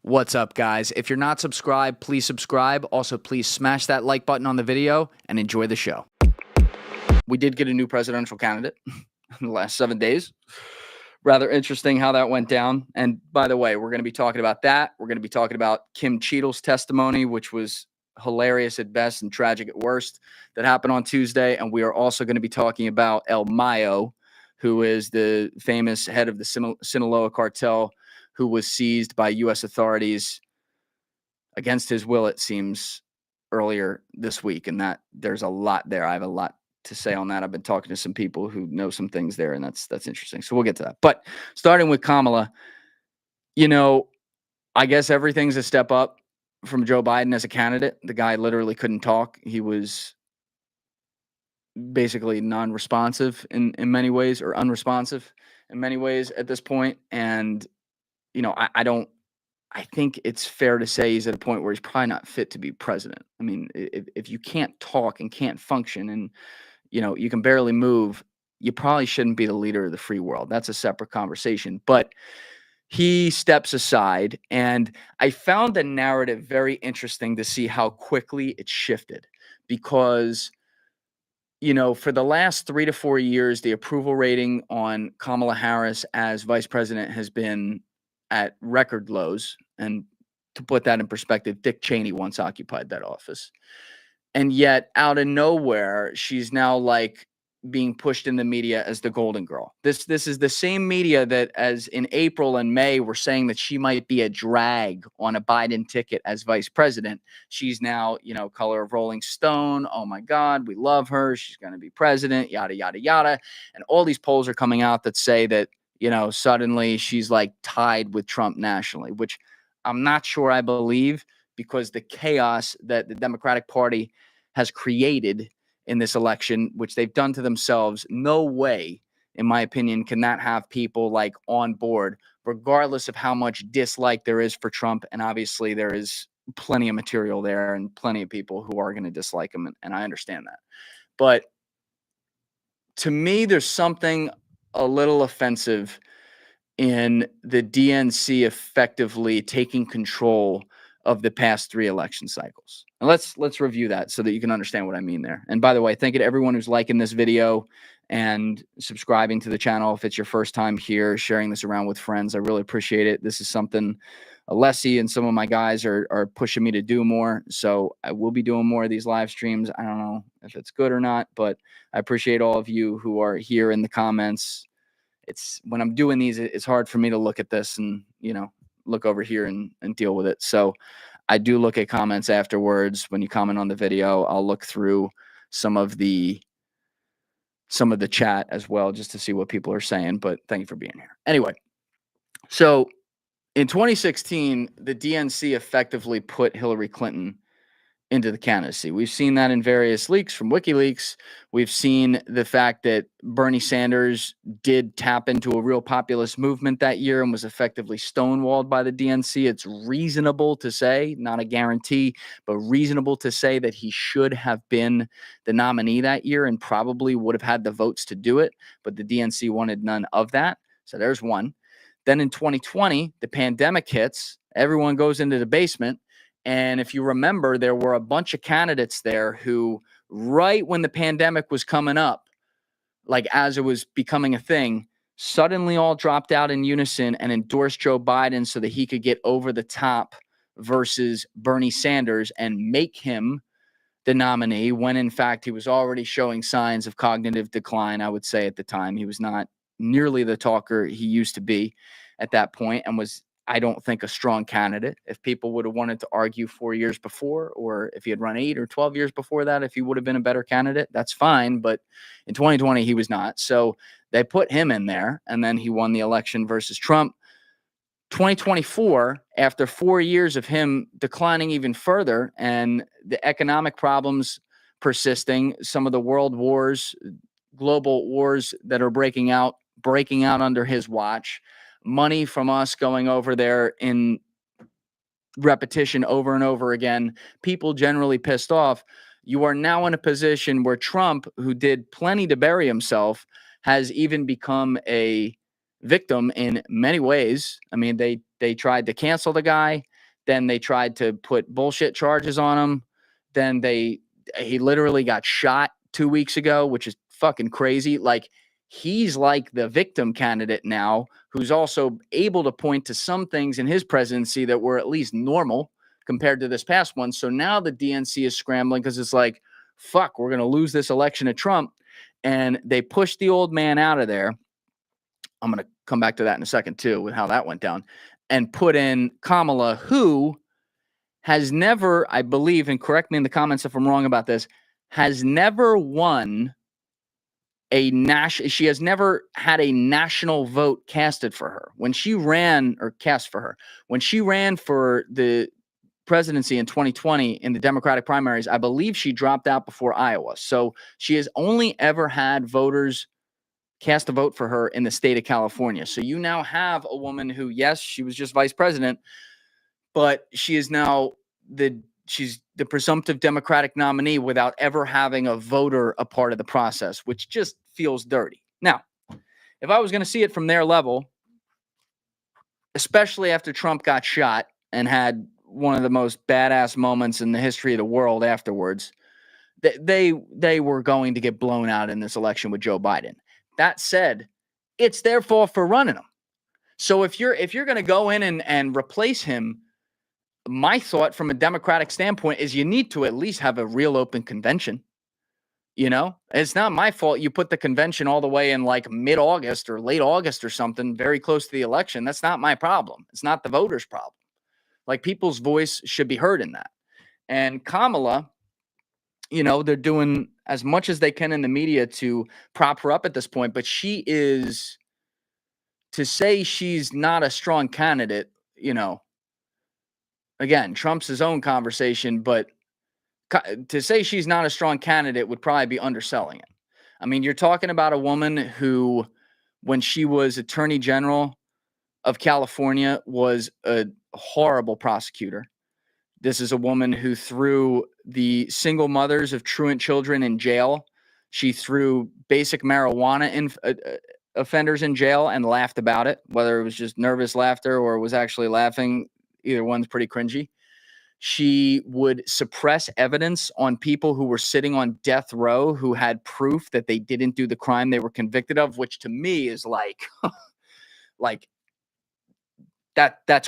What's up, guys? If you're not subscribed, please subscribe. Also, please smash that like button on the video and enjoy the show. We did get a new presidential candidate in the last 7 days. Rather interesting how that went down. And by the way, we're going to be talking about that. We're going to be talking about Kim Cheadle's testimony, which was hilarious at best and tragic at worst, that happened on Tuesday. And we are also going to be talking about El Mayo, who is the famous head of the Sinaloa cartel, who was seized by U.S. authorities against his will, it seems, earlier this week. And that there's a lot there. I have a lot to say on that. I've been talking to some people who know some things there, and that's interesting. So we'll get to that. But starting with Kamala, I guess everything's a step up from Joe Biden as a candidate. The guy literally couldn't talk. He was basically non-responsive in many ways, or unresponsive in many ways at this point. And I think it's fair to say he's at a point where he's probably not fit to be president. I mean, if you can't talk and can't function and, you can barely move, you probably shouldn't be the leader of the free world. That's a separate conversation. But he steps aside, and I found the narrative very interesting to see how quickly it shifted because, for the last 3 to 4 years, the approval rating on Kamala Harris as vice president has been at record lows. And to put that in perspective, Dick Cheney once occupied that office. And yet, out of nowhere, she's now being pushed in the media as the golden girl. This is the same media that, as in April and May, were saying that she might be a drag on a Biden ticket as vice president. She's now, color of Rolling Stone. Oh my God, we love her. She's going to be president, yada, yada, yada. And all these polls are coming out that say that, suddenly she's tied with Trump nationally, which I'm not sure I believe, because the chaos that the Democratic Party has created in this election, which they've done to themselves, no way, in my opinion, can that have people on board, regardless of how much dislike there is for Trump. And obviously there is plenty of material there and plenty of people who are going to dislike him. And I understand that. But to me, there's something a little offensive in the DNC effectively taking control of the past 3 election cycles. And let's review that so that you can understand what I mean there. And by the way, thank you to everyone who's liking this video and subscribing to the channel. If it's your first time here, sharing this around with friends, I really appreciate it. This is something Alessi and some of my guys are pushing me to do more. So I will be doing more of these live streams. I don't know if it's good or not, but I appreciate all of you who are here in the comments. It's when I'm doing these, it's hard for me to look at this and, look over here and deal with it. So I do look at comments afterwards. When you comment on the video, I'll look through some of the chat as well, just to see what people are saying. But thank you for being here. Anyway, so in 2016, the DNC effectively put Hillary Clinton into the candidacy. We've seen that in various leaks from WikiLeaks. We've seen the fact that Bernie Sanders did tap into a real populist movement that year and was effectively stonewalled by the DNC. It's reasonable to say, not a guarantee, but reasonable to say that he should have been the nominee that year and probably would have had the votes to do it. But the DNC wanted none of that. So there's one. Then in 2020, the pandemic hits. Everyone goes into the basement. And if you remember, there were a bunch of candidates there who, right when the pandemic was coming up, as it was becoming a thing, suddenly all dropped out in unison and endorsed Joe Biden so that he could get over the top versus Bernie Sanders and make him the nominee, when in fact he was already showing signs of cognitive decline. I would say at the time he was not nearly the talker he used to be at that point, and was, I don't think, a strong candidate. If people would have wanted to argue 4 years before, or if he had run 8 or 12 years before that, if he would have been a better candidate, that's fine. But in 2020, he was not. So they put him in there, and then he won the election versus Trump. 2024, after 4 years of him declining even further and the economic problems persisting, some of the world wars, global wars that are breaking out under his watch, money from us going over there in repetition over and over again, people generally pissed off. You are now in a position where Trump, who did plenty to bury himself, has even become a victim in many ways. I mean, they tried to cancel the guy. Then they tried to put bullshit charges on him. Then he literally got shot 2 weeks ago, which is fucking crazy. Like, he's like the victim candidate now, who's also able to point to some things in his presidency that were at least normal compared to this past one. So now the DNC is scrambling because it's like, fuck, we're going to lose this election to Trump. And they pushed the old man out of there. I'm going to come back to that in a second too, with how that went down, and put in Kamala, who has never, I believe, and correct me in the comments if I'm wrong about this, has never won she has never had a national vote casted for her. When she ran, or cast for her, when she ran for the presidency in 2020 in the Democratic primaries, I believe she dropped out before Iowa. So she has only ever had voters cast a vote for her in the state of California. So you now have a woman who, yes, she was just vice president, but she is now she's the presumptive Democratic nominee without ever having a voter a part of the process, which just feels dirty. Now, if I was going to see it from their level, especially after Trump got shot and had one of the most badass moments in the history of the world afterwards, they were going to get blown out in this election with Joe Biden. That said, it's their fault for running him. So if you're going to go in and replace him, my thought from a Democratic standpoint is you need to at least have a real open convention. You know, it's not my fault you put the convention all the way in like mid-August or late August or something, very close to the election. That's not my problem. It's not the voters' problem. Like, people's voice should be heard in that. And Kamala, you know, they're doing as much as they can in the media to prop her up at this point, but she is, to say she's not a strong candidate, you know, again, Trump's his own conversation, but to say she's not a strong candidate would probably be underselling it. I mean, you're talking about a woman who, when she was Attorney General of California, was a horrible prosecutor. This is a woman who threw the single mothers of truant children in jail. She threw basic marijuana offenders in jail and laughed about it, whether it was just nervous laughter or was actually laughing. Either one's pretty cringy. She would suppress evidence on people who were sitting on death row who had proof that they didn't do the crime they were convicted of, which to me is like, like that's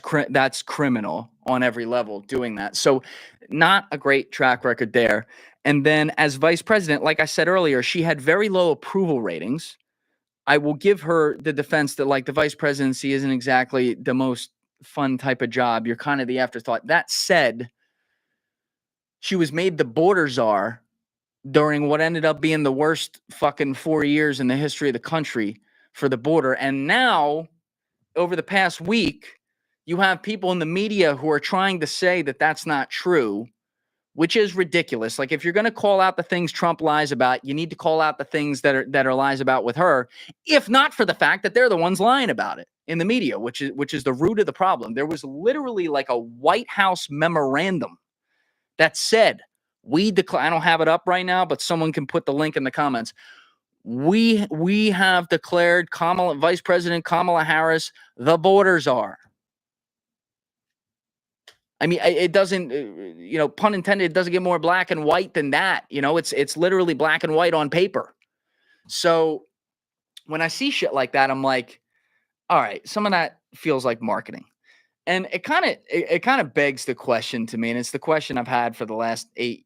criminal on every level, doing that. So not a great track record there. And then as vice president, like I said earlier, she had very low approval ratings. I will give her the defense that, like, the vice presidency isn't exactly the most fun type of job. You're kind of the afterthought. That said, she was made the border czar during what ended up being the worst fucking 4 years in the history of the country for the border. And now, over the past week, you have people in the media who are trying to say that that's not true, which is ridiculous. Like, if you're going to call out the things Trump lies about, you need to call out the things that are lies about with her, if not for the fact that they're the ones lying about it in the media, which is the root of the problem. There was literally like a White House memorandum that said, I don't have it up right now, but someone can put the link in the comments. We have declared Vice President Kamala Harris the border czar. I mean, it doesn't, you know, pun intended, it doesn't get more black and white than that. You know, it's literally black and white on paper. So when I see shit like that, I'm like, all right, some of that feels like marketing. And it kind of begs the question to me, and it's the question I've had for the last 8-9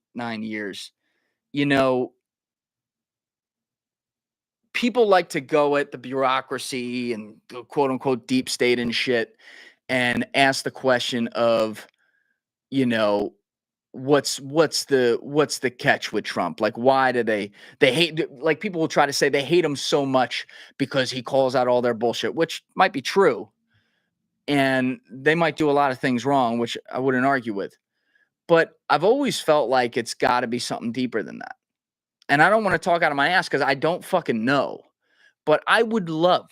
years. You know, people like to go at the bureaucracy and the quote unquote deep state and shit and ask the question of, you know, what's the catch with Trump? Like, why do they hate, like, people will try to say they hate him so much because he calls out all their bullshit, which might be true. And they might do a lot of things wrong, which I wouldn't argue with. But I've always felt like it's got to be something deeper than that. And I don't want to talk out of my ass because I don't fucking know. But I would love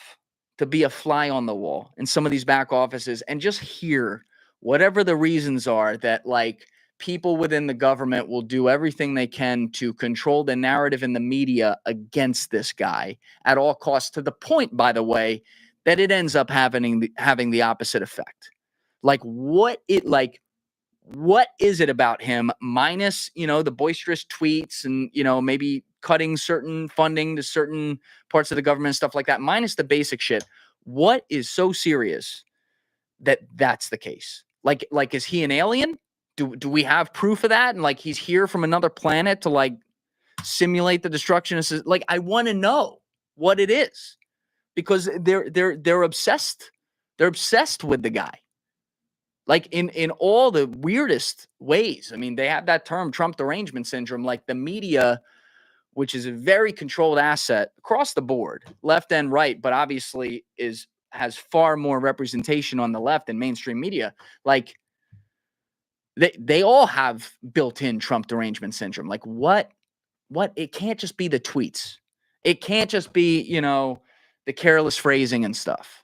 to be a fly on the wall in some of these back offices and just hear whatever the reasons are that, like, people within the government will do everything they can to control the narrative in the media against this guy at all costs, to the point, by the way, that it ends up having the opposite effect. Like, what is it about him, minus, the boisterous tweets and, maybe cutting certain funding to certain parts of the government and stuff like that, minus the basic shit? What is so serious that that's the case? Like, is he an alien? Do we have proof of that? And like, he's here from another planet to like simulate the destruction? Like, I want to know what it is, because they're obsessed. They're obsessed with the guy. Like in all the weirdest ways. I mean, they have that term, Trump derangement syndrome. Like the media, which is a very controlled asset across the board, left and right, but obviously has far more representation on the left than mainstream media. Like they all have built-in Trump derangement syndrome. Like what? It can't just be the tweets. It can't just be, the careless phrasing and stuff.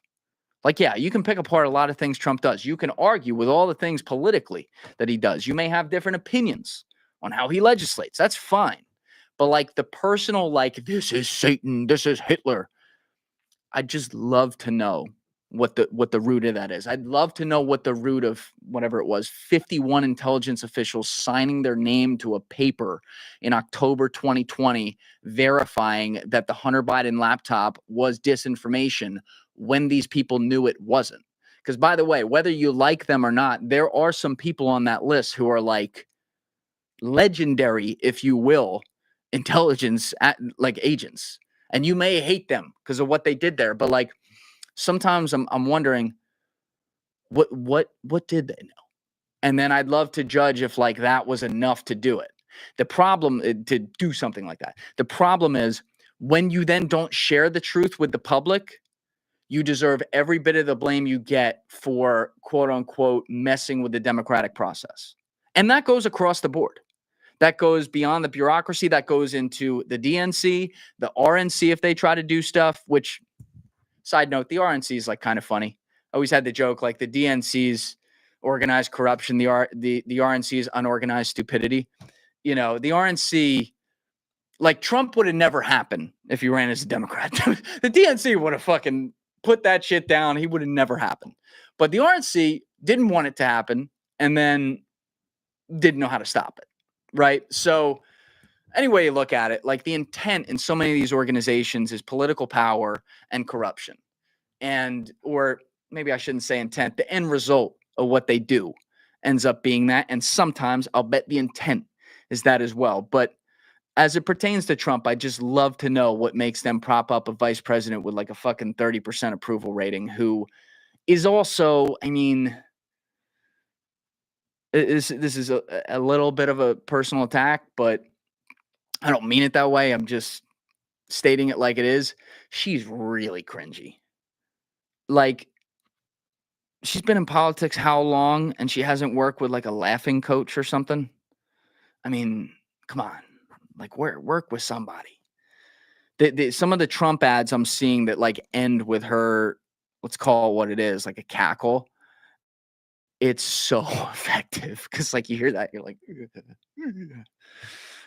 Like, yeah, you can pick apart a lot of things Trump does. You can argue with all the things politically that he does. You may have different opinions on how he legislates. That's fine. But like the personal, like, this is Satan, this is Hitler, I'd just love to know what the root of that is. I'd love to know what the root of whatever it was, 51 intelligence officials signing their name to a paper in October 2020 verifying that the Hunter Biden laptop was disinformation when these people knew it wasn't. Because by the way, whether you like them or not, there are some people on that list who are like legendary, if you will, intelligence like agents. And you may hate them because of what they did there, but like sometimes I'm wondering what did they know? And then I'd love to judge if like that was enough to do it. The problem to do something like that. The problem is when you then don't share the truth with the public, you deserve every bit of the blame you get for quote unquote messing with the democratic process. And that goes across the board. That goes beyond the bureaucracy. That goes into the DNC, the RNC if they try to do stuff, which, side note, the RNC is like kind of funny. I always had the joke like the DNC's organized corruption, the RNC's unorganized stupidity. The RNC, like Trump would have never happened if he ran as a Democrat. The DNC would have fucking put that shit down. He would have never happened. But the RNC didn't want it to happen and then didn't know how to stop it. Right. So anyway, you look at it, like the intent in so many of these organizations is political power and corruption. Or maybe I shouldn't say intent, the end result of what they do ends up being that. And sometimes I'll bet the intent is that as well. But as it pertains to Trump, I just love to know what makes them prop up a vice president with like a fucking 30% approval rating, who is also, I mean, this is a little bit of a personal attack, but I don't mean it that way. I'm just stating it like it is. She's really cringy. Like, she's been in politics how long, and she hasn't worked with like a laughing coach or something? I mean, come on. Like, work with somebody. Some of the Trump ads I'm seeing that like end with her, let's call it what it is, like a cackle. It's so effective because like you hear that, you're like,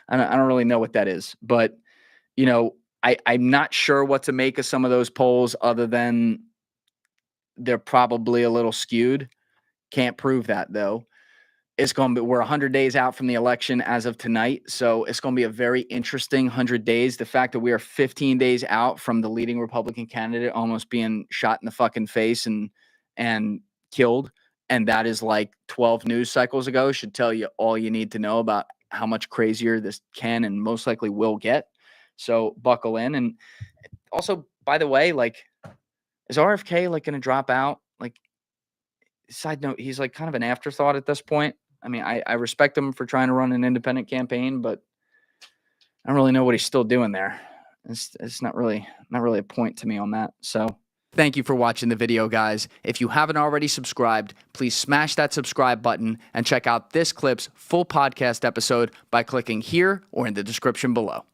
I don't really know what that is, but I'm not sure what to make of some of those polls other than they're probably a little skewed. Can't prove that though. We're 100 days out from the election as of tonight. So it's going to be a very interesting 100 days. The fact that we are 15 days out from the leading Republican candidate almost being shot in the fucking face and killed, and that is like 12 news cycles ago, should tell you all you need to know about how much crazier this can and most likely will get. So buckle in. And also, by the way, like, is RFK like going to drop out? Like, side note, he's like kind of an afterthought at this point. I mean, I respect him for trying to run an independent campaign, but I don't really know what he's still doing there. It's not really a point to me on that. So thank you for watching the video, guys. If you haven't already subscribed, please smash that subscribe button and check out this clip's full podcast episode by clicking here or in the description below.